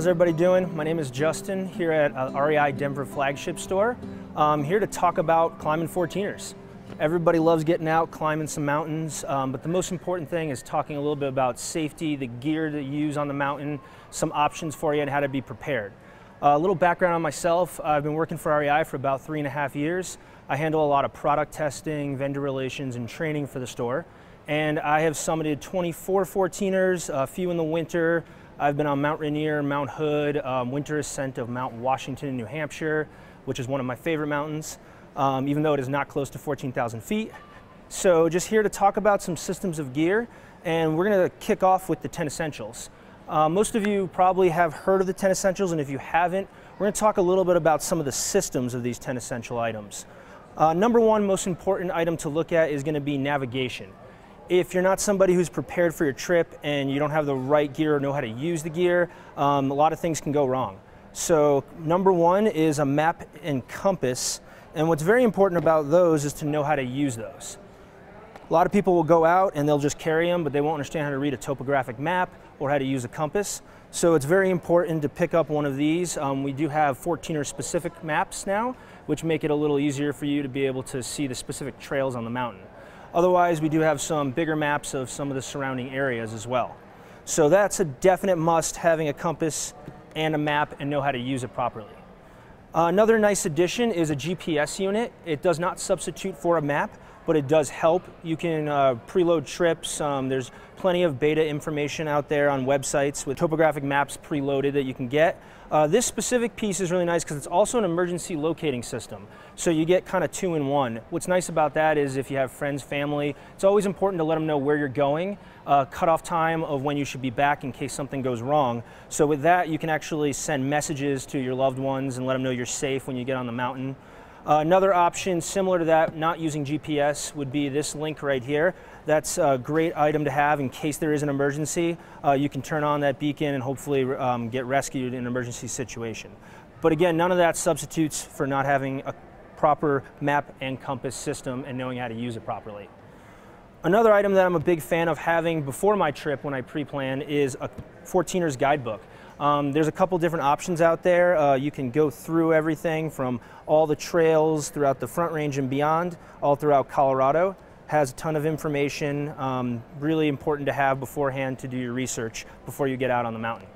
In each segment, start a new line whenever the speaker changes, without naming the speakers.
How's everybody doing? My name is Justin here at REI Denver Flagship store. I'm here to talk about climbing 14ers. Everybody loves getting out, climbing some mountains, but the most important thing is talking a little bit about safety, the gear to use on the mountain, some options for you and how to be prepared. A little background on myself. I've been working for REI for about 3.5 years. I handle a lot of product testing, vendor relations, and training for the store. And I have summited 24 14ers, a few in the winter. I've been on Mount Rainier, Mount Hood, winter ascent of Mount Washington in New Hampshire, which is one of my favorite mountains, even though it is not close to 14,000 feet. So just here to talk about some systems of gear, and we're going to kick off with the 10 essentials. Most of you probably have heard of the 10 essentials, and if you haven't, we're going to talk a little bit about some of the systems of these 10 essential items. Number one most important item to look at is going to be navigation. If you're not somebody who's prepared for your trip and you don't have the right gear or know how to use the gear, a lot of things can go wrong. So number one is a map and compass, and what's very important about those is to know how to use those. A lot of people will go out and they'll just carry them, but they won't understand how to read a topographic map or how to use a compass. So it's very important to pick up one of these. We do have 14er specific maps now, which make it a little easier for you to be able to see the specific trails on the mountain. Otherwise, we do have some bigger maps of some of the surrounding areas as well. So that's a definite must, having a compass and a map and know how to use it properly. Another nice addition is a GPS unit. It does not substitute for a map, but it does help. You can preload trips. There's plenty of beta information out there on websites with topographic maps preloaded that you can get. This specific piece is really nice because it's also an emergency locating system. So you get kind of 2 in 1. What's nice about that is if you have friends, family, it's always important to let them know where you're going, cutoff time of when you should be back in case something goes wrong. So with that, you can actually send messages to your loved ones and let them know you're safe when you get on the mountain. Another option similar to that, not using GPS, would be this link right here. That's a great item to have in case there is an emergency. You can turn on that beacon and hopefully get rescued in an emergency situation. But again, none of that substitutes for not having a proper map and compass system and knowing how to use it properly. Another item that I'm a big fan of having before my trip when I pre-plan is a 14ers guidebook. There's a couple different options out there. You can go through everything from all the trails throughout the Front Range and beyond, all throughout Colorado. Has a ton of information, really important to have beforehand to do your research before you get out on the mountain.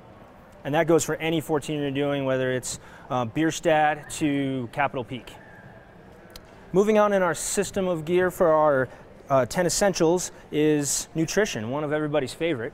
And that goes for any 14 you're doing, whether it's Bierstadt to Capitol Peak. Moving on in our system of gear for our 10 essentials is nutrition, one of everybody's favorite.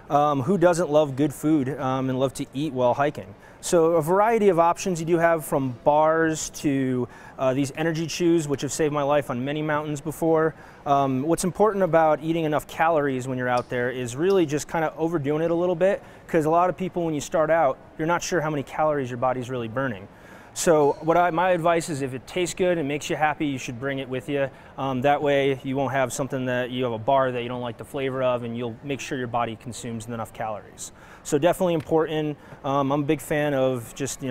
Who doesn't love good food and love to eat while hiking? So a variety of options you do have, from bars to these energy chews, which have saved my life on many mountains before. What's important about eating enough calories when you're out there is really just kind of overdoing it a little bit, because a lot of people, when you start out, you're not sure how many calories your body's really burning. So my advice is, if it tastes good and makes you happy, you should bring it with you. That way you won't have something that you have a bar that you don't like the flavor of, and you'll make sure your body consumes enough calories. So definitely important. I'm a big fan of just,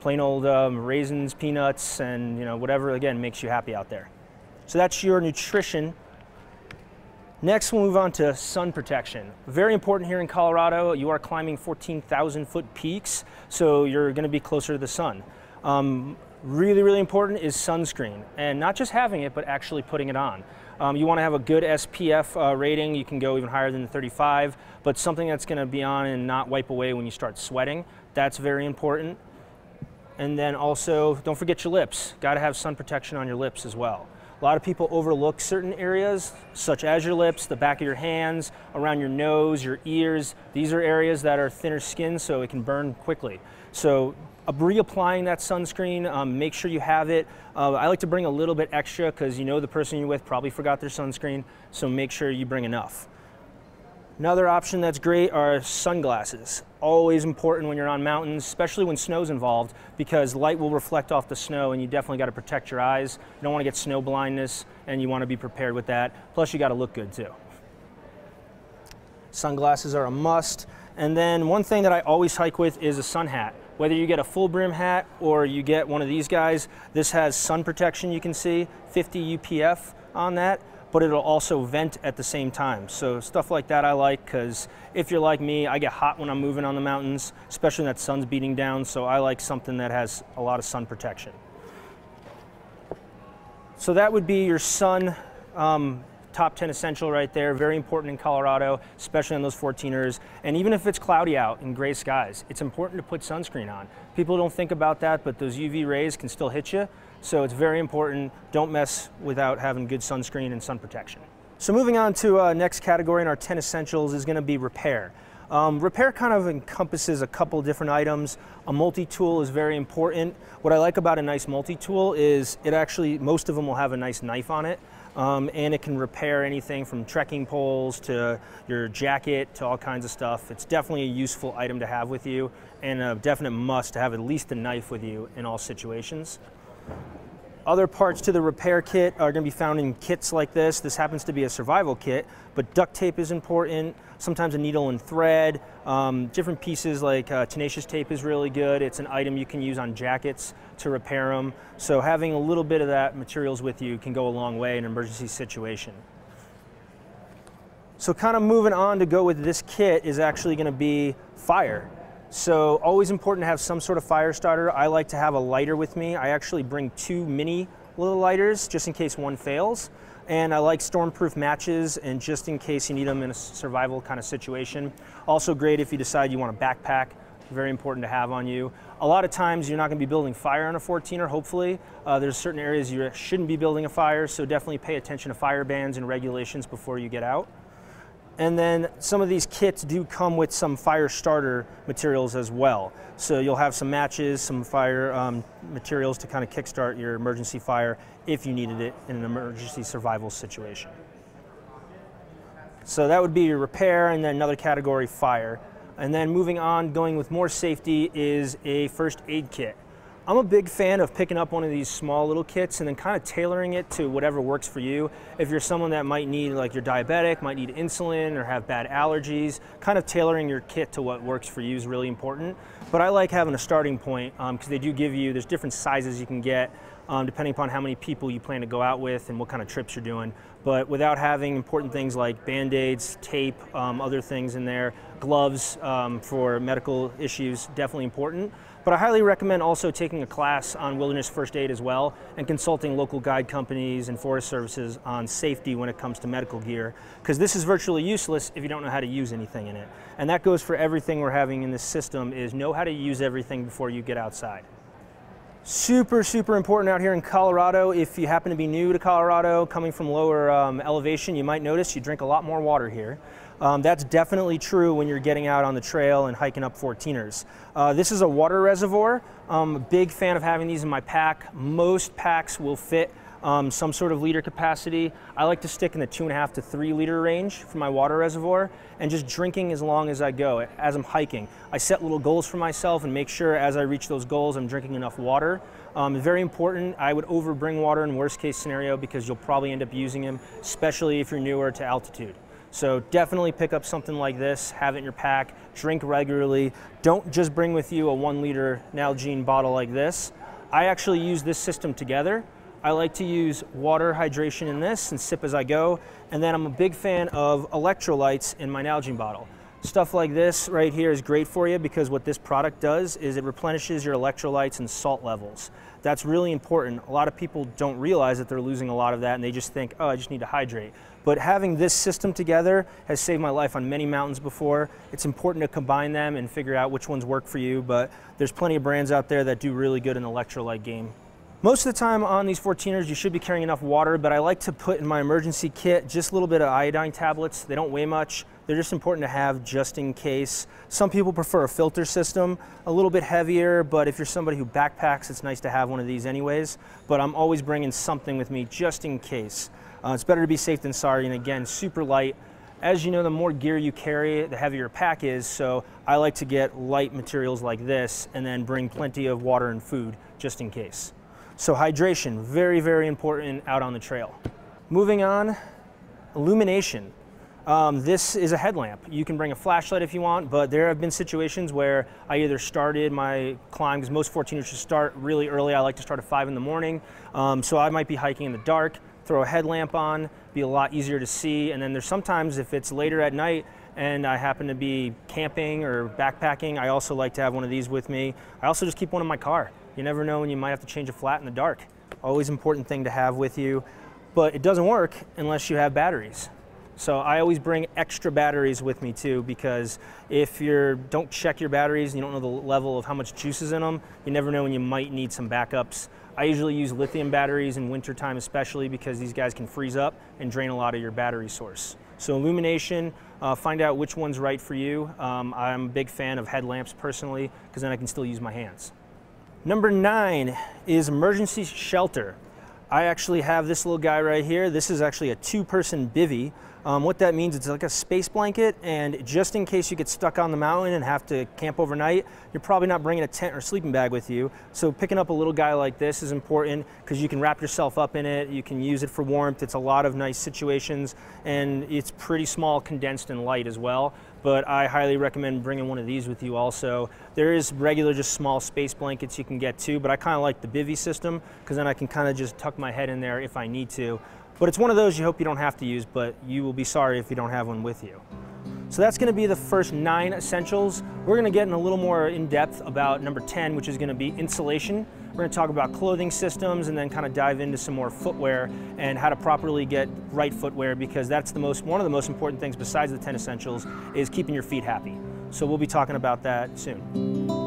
plain old raisins, peanuts, and whatever, again, makes you happy out there. So that's your nutrition. Next, we'll move on to sun protection. Very important here in Colorado. You are climbing 14,000 foot peaks, so you're going to be closer to the sun. Really, really important is sunscreen, and not just having it, but actually putting it on. You want to have a good SPF rating. You can go even higher than 35, but something that's going to be on and not wipe away when you start sweating. That's very important. And then also, don't forget your lips. Got to have sun protection on your lips as well. A lot of people overlook certain areas, such as your lips, the back of your hands, around your nose, your ears. These are areas that are thinner skin, so it can burn quickly. So reapplying that sunscreen, make sure you have it. I like to bring a little bit extra because the person you're with probably forgot their sunscreen, so make sure you bring enough. Another option that's great are sunglasses. Always important when you're on mountains, especially when snow's involved, because light will reflect off the snow, and you definitely got to protect your eyes. You don't want to get snow blindness, and you want to be prepared with that. Plus, you got to look good too. Sunglasses are a must. And then one thing that I always hike with is a sun hat. Whether you get a full brim hat or you get one of these guys, this has sun protection, you can see, 50 UPF on that. but it'll also vent at the same time. So stuff like that I like, because if you're like me, I get hot when I'm moving on the mountains, especially when that sun's beating down, so I like something that has a lot of sun protection. So that would be your sun top 10 essential right there. Very important in Colorado, especially on those 14ers. And even if it's cloudy out and gray skies, it's important to put sunscreen on. People don't think about that, but those UV rays can still hit you. So it's very important. Don't mess without having good sunscreen and sun protection. So moving on to next category in our 10 essentials is going to be repair. Repair kind of encompasses a couple different items. A multi-tool is very important. What I like about a nice multi-tool is it actually, most of them will have a nice knife on it. And it can repair anything from trekking poles to your jacket to all kinds of stuff. It's definitely a useful item to have with you, and a definite must to have at least a knife with you in all situations. Other parts to the repair kit are going to be found in kits like this. This happens to be a survival kit, but duct tape is important, sometimes a needle and thread. Different pieces like tenacious tape is really good. It's an item you can use on jackets to repair them. So having a little bit of that materials with you can go a long way in an emergency situation. So kind of moving on to go with this kit is actually going to be fire. So always important to have some sort of fire starter. I like to have a lighter with me. I actually bring 2 mini little lighters just in case one fails. And I like stormproof matches, and just in case you need them in a survival kind of situation. Also great if you decide you want a backpack. Very important to have on you. A lot of times you're not going to be building fire on a 14er, hopefully. There's certain areas you shouldn't be building a fire, so definitely pay attention to fire bans and regulations before you get out. And then some of these kits do come with some fire starter materials as well. So you'll have some matches, some fire materials to kind of kickstart your emergency fire if you needed it in an emergency survival situation. So that would be your repair, and then another category, fire. And then moving on, going with more safety, is a first aid kit. I'm a big fan of picking up one of these small little kits and then kind of tailoring it to whatever works for you. If you're someone that might need, like you're diabetic, might need insulin or have bad allergies, kind of tailoring your kit to what works for you is really important. But I like having a starting point because they do give you, there's different sizes you can get depending upon how many people you plan to go out with and what kind of trips you're doing. But without having important things like Band-Aids, tape, other things in there, gloves for medical issues, definitely important. But I highly recommend also taking a class on wilderness first aid as well, and consulting local guide companies and forest services on safety when it comes to medical gear, because this is virtually useless if you don't know how to use anything in it. And that goes for everything we're having in this system, is know how to use everything before you get outside. Super, super important out here in Colorado. If you happen to be new to Colorado, coming from lower elevation, you might notice you drink a lot more water here. That's definitely true when you're getting out on the trail and hiking up 14ers. This is a water reservoir. I'm a big fan of having these in my pack. Most packs will fit some sort of liter capacity. I like to stick in the 2.5 to 3 liter range for my water reservoir, and just drinking as long as I go. As I'm hiking, I set little goals for myself and make sure as I reach those goals I'm drinking enough water. Very important. I would overbring water in worst case scenario because you'll probably end up using them, especially if you're newer to altitude. So definitely pick up something like this, have it in your pack, drink regularly. Don't just bring with you a 1 liter Nalgene bottle like this. I actually use this system together. I like to use water hydration in this and sip as I go. And then I'm a big fan of electrolytes in my Nalgene bottle. Stuff like this right here is great for you because what this product does is it replenishes your electrolytes and salt levels. That's really important. A lot of people don't realize that they're losing a lot of that and they just think, oh, I just need to hydrate. But having this system together has saved my life on many mountains before. It's important to combine them and figure out which ones work for you, but there's plenty of brands out there that do really good in the electrolyte game. Most of the time on these 14ers, you should be carrying enough water, but I like to put in my emergency kit just a little bit of iodine tablets. They don't weigh much. They're just important to have just in case. Some people prefer a filter system, a little bit heavier, but if you're somebody who backpacks, it's nice to have one of these anyways. But I'm always bringing something with me just in case. It's better to be safe than sorry, and again, super light. As you know, the more gear you carry, the heavier your pack is, so I like to get light materials like this and then bring plenty of water and food just in case. So hydration, very, very important out on the trail. Moving on, illumination. This is a headlamp. You can bring a flashlight if you want, but there have been situations where I either started my climb, because most 14ers should start really early. I like to start at 5 in the morning. So I might be hiking in the dark. throw a headlamp on, be a lot easier to see. And then there's sometimes if it's later at night and I happen to be camping or backpacking, I also like to have one of these with me. I also just keep one in my car. You never know when you might have to change a flat in the dark. Always important thing to have with you, but it doesn't work unless you have batteries. So I always bring extra batteries with me too, because if you don't check your batteries and you don't know the level of how much juice is in them, you never know when you might need some backups. I usually use lithium batteries in wintertime especially because these guys can freeze up and drain a lot of your battery source. So Illumination, find out which one's right for you. I'm a big fan of headlamps personally because then I can still use my hands. Number 9 is emergency shelter. I actually have this little guy right here. This is actually a 2-person bivvy. What that means, it's like a space blanket, and just in case you get stuck on the mountain and have to camp overnight, you're probably not bringing a tent or sleeping bag with you. So picking up a little guy like this is important because you can wrap yourself up in it, you can use it for warmth. It's a lot of nice situations, and it's pretty small, condensed, and light as well. But I highly recommend bringing one of these with you also. There is regular, just small space blankets you can get too, but I kind of like the bivvy system because then I can kind of just tuck my head in there if I need to. But it's one of those you hope you don't have to use, but you will be sorry if you don't have one with you. So that's going to be the first 9 essentials. We're going to get in a little more in depth about number 10, which is going to be insulation. We're going to talk about clothing systems and then kind of dive into some more footwear and how to properly get right footwear, because that's one of the most important things besides the 10 essentials is keeping your feet happy. So we'll be talking about that soon.